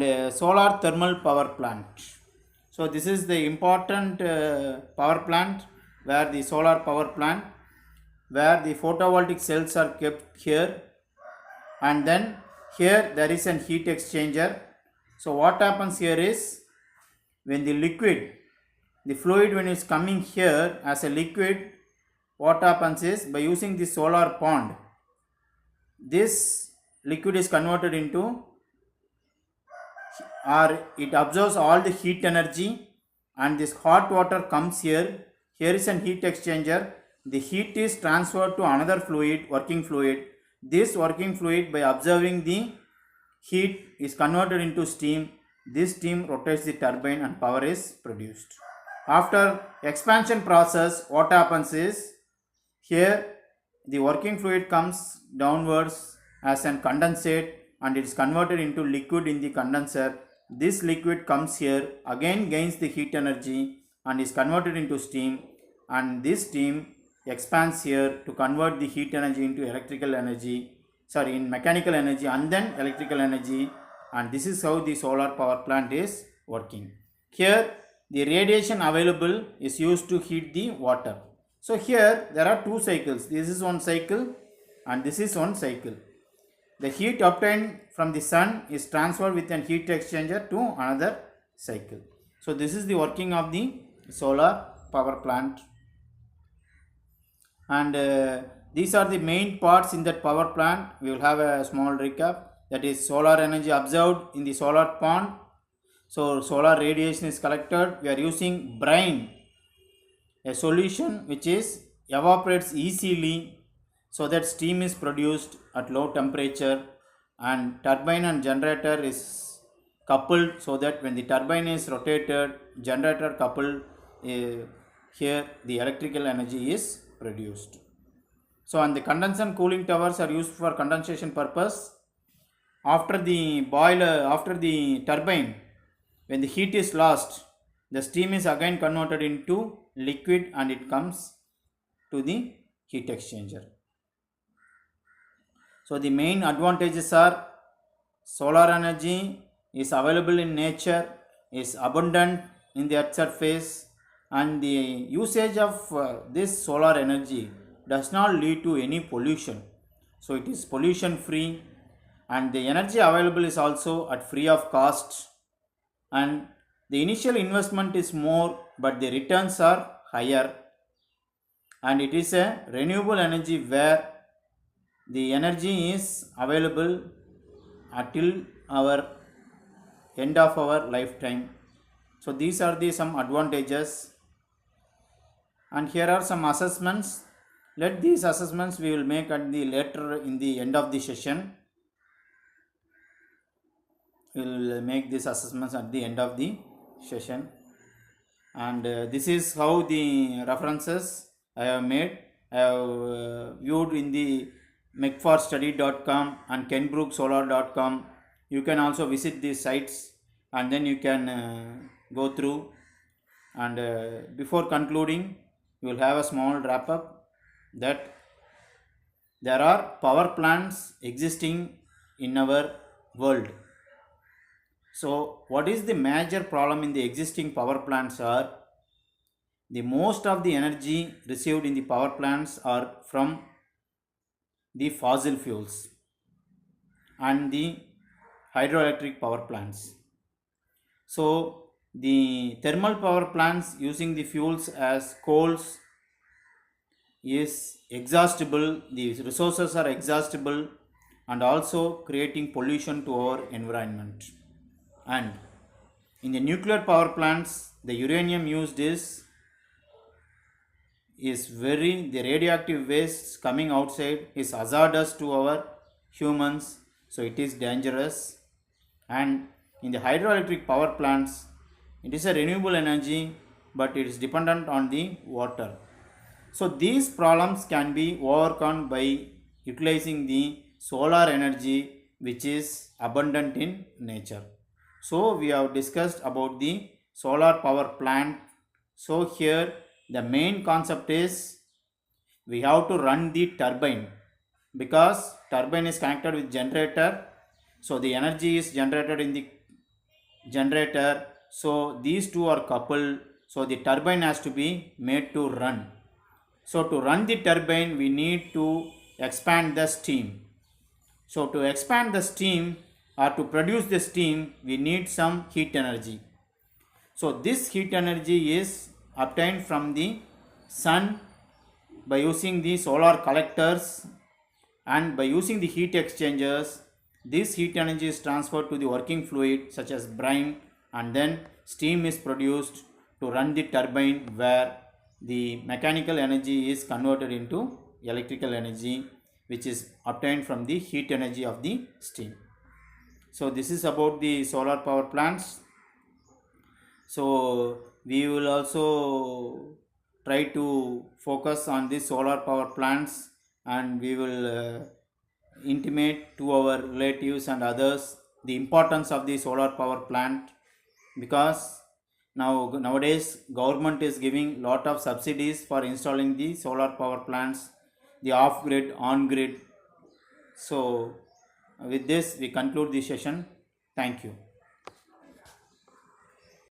and solar thermal power plant. So this is the important power plant, where the solar power plant, where the photovoltaic cells are kept here, and then here there is an heat exchanger. So what happens here is, when the liquid, the fluid, when it's coming here as a liquid, what happens is, by using the solar pond, this liquid is converted into, or it absorbs all the heat energy, and this hot water comes here. Here is an heat exchanger. The heat is transferred to another fluid, working fluid. This working fluid, by observing the heat, is converted into steam. This steam rotates the turbine and power is produced. After expansion process, what happens is, here the working fluid comes downwards as an condensate, and it is converted into liquid in the condenser. This liquid comes here, again gains the heat energy and is converted into steam, and this steam expands here to convert the heat energy into electrical energy, in mechanical energy and then electrical energy, and this is how the solar power plant is working. Here the radiation available is used to heat the water. So here there are two cycles. This is one cycle and this is one cycle. The heat obtained from the sun is transferred with an heat exchanger to another cycle. So this is the working of the solar power plant, and these are the main parts in that power plant. We will have a small recap. That is, solar energy observed in the solar pond. So solar radiation is collected. We are using brine, a solution which is evaporates easily, so that steam is produced at low temperature, and turbine and generator is coupled, so that when the turbine is rotated, generator coupled, here the electrical energy is produced. So, and the condenser and cooling towers are used for condensation purpose. After the boiler, after the turbine, when the heat is lost, the steam is again converted into liquid and it comes to the heat exchanger. So the main advantages are, solar energy is available in nature, is abundant in the earth surface, and the usage of this solar energy does not lead to any pollution. So it is pollution free, and the energy available is also at free of cost, and the initial investment is more but the returns are higher, and it is a renewable energy where the energy is available until our end of our lifetime. So these are the some advantages, and here are some assessments. Let these assessments we will make at the later in the end of the session. We will make these assessments at the end of the session, and this is how the references I have made. I have viewed in the mcfarstudy.com and kenbrooksolar.com. You can also visit these sites and then you can go through, and before concluding, we will have a small wrap up, that there are power plants existing in our world. So what is the major problem in the existing power plants are, the most of the energy received in the power plants are from the fossil fuels and the hydroelectric power plants. So the thermal power plants using the fuels as coals is exhaustible, the resources are exhaustible, and also creating pollution to our environment. And in the nuclear power plants, the uranium used is very, the radioactive waste coming outside is hazardous to our humans, so it is dangerous. And in the hydroelectric power plants, it is a renewable energy, but it is dependent on the water. So these problems can be overcome by utilizing the solar energy, which is abundant in nature. So we have discussed about the solar power plant. So here the main concept is, we have to run the turbine, because turbine is connected with generator. So the energy is generated in the generator. So these two are coupled. So the turbine has to be made to run. So to run the turbine, we need to expand the steam. So to expand the steam or to produce the steam, we need some heat energy. So this heat energy is obtained from the sun by using the solar collectors, and by using the heat exchangers. This heat energy is transferred to the working fluid such as brine, and then steam is produced to run the turbine, where the mechanical energy is converted into electrical energy, which is obtained from the heat energy of the steam. So this is about the solar power plants. So we will also try to focus on the solar power plants, and we will intimate to our relatives and others the importance of the solar power plant, because nowadays government is giving lot of subsidies for installing the solar power plants, the off grid, on grid. So with this we conclude the session. Thank you.